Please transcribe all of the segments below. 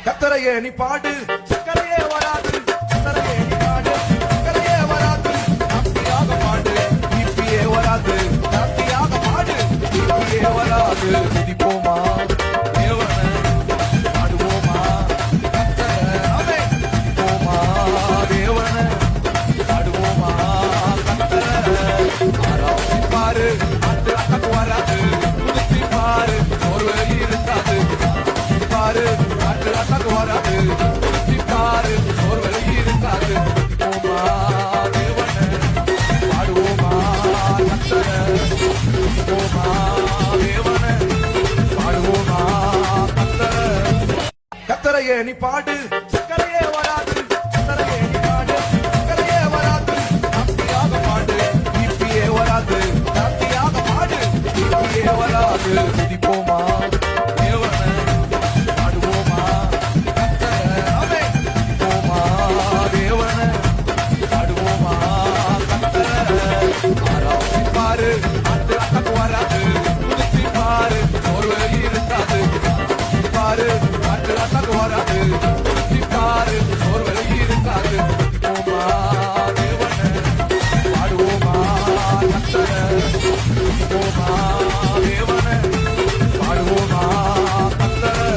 கத்தரையே நீ பாடு, சக்கரையே வராது. கத்தரையே நீ பாடு, சக்கரையே வராது. நாஸ்தியாக பாடு, பிபியே வராது. நாஸ்தியாக பாடு, பிபியே வராது. துதிப்போமா தேவனை, பாடுவோமா கத்தரை. ஆமென். துதிப்போமா தேவனை, பாடுவோமா கத்தரை. ஆராதிப்பாரு, ஆண்டு அக்கக்கு வராது. துதிப்பாரு, சோர்வு இருக்காது. பாரு ஆண்டு அக்கக்கு வராது. துதிப்பாரு, சோர்வு இருக்காது. துதிப்போமா தேவனை, பாடுவோமா கத்தரை. துதிப்போமா தேவனை, பாடுவோமா கத்தரை. கத்தரையே நீ பாடு, சக்கரையே வராது. கத்தரையே நீ பாடு, சக்கரையே வராது. நாஸ்தியாக பாடு, பிபியே வராது. நாஸ்தியாக பாடு, பிபியே வராது. துதிப்போமா தேவனை, பாடுவோமா கத்தரை. ஆமென். துதிப்போமா தேவனை, பாடுவோமா கத்தரை. ஆராதிப்பாரு, ஆண்டு அக்கக்கு வராது. துதிப்பாரு, சோர்வு இருக்காது. பாரு ஆண்டு அக்கக்கு வராது. துதிப்பாரு, சோர்வு இருக்காது. துதிப்போமா தேவனை, பாடுவோமா கத்தரை. துதிப்போமா தேவனை, பாடுவோமா கத்தரை.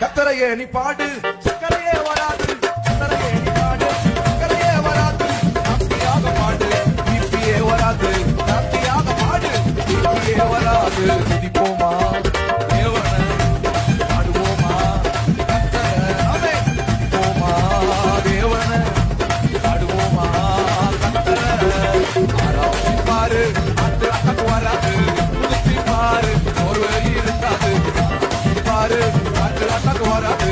கத்தரையே நீ பாடு, சக்கரையே வராது. கத்தரையே நீ பாடு, சக்கரையே வராது. நாஸ்தியாக பாடு, பிபியே வராது. நாஸ்தியாக பாடு, பிபியே வராது. துதிப்போமா தேவனை, பாடுவோமா கத்தரை. ஆமென். துதிப்போமா தேவனை, பாடுவோமா கத்தரை. ஆராதிப்பாரு, ஆண்டு அக்கக்கு வராது. துதிப்பாரு, சோர்வு இருக்காது. பாரு ஆண்டு அக்கக்கு வராது.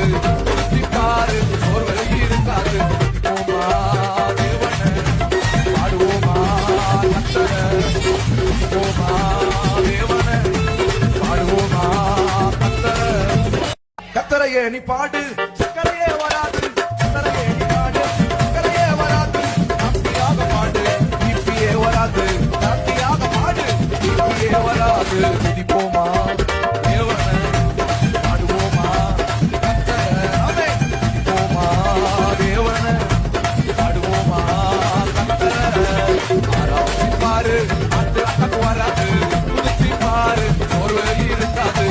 துதிப்பாரு, சோர்வு இருக்காது. துதிப்போமா தேவனை, பாடுவோமா கத்தரை. துதிப்போமா தேவனை, பாடுவோமா கத்தரை. கத்தரையே நீ பாடு, சக்கரையே வராது. கத்தரையே நீ பாடு, சக்கரையே வராது. நாஸ்தியாக பாடு, பிபியே வராது. நாஸ்தியாக பாடு, பிபியே வராது. துதிப்போமா தேவனை, பாடுவோமா கத்தரை. ஆமென். துதிப்போமா தேவனை, பாடுவோமா கத்தரை. ஆராதிப்பாரு, ஆண்டு அக்கக்கு வராது. துதிப்பாரு, சோர்வு இருக்காது.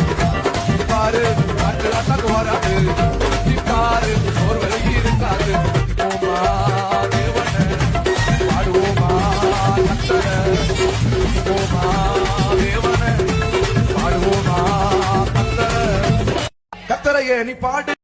பாரு ஆண்டு அக்கக்கு வராது. துதிப்பாரு, சோர்வு இருக்காது. துதிப்போமா தேவனை, பாடுவோமா கத்தரை. துதிப்போமா தேவனை, பாடுவோமா கத்தரை. கத்தரையே நீ பாடு.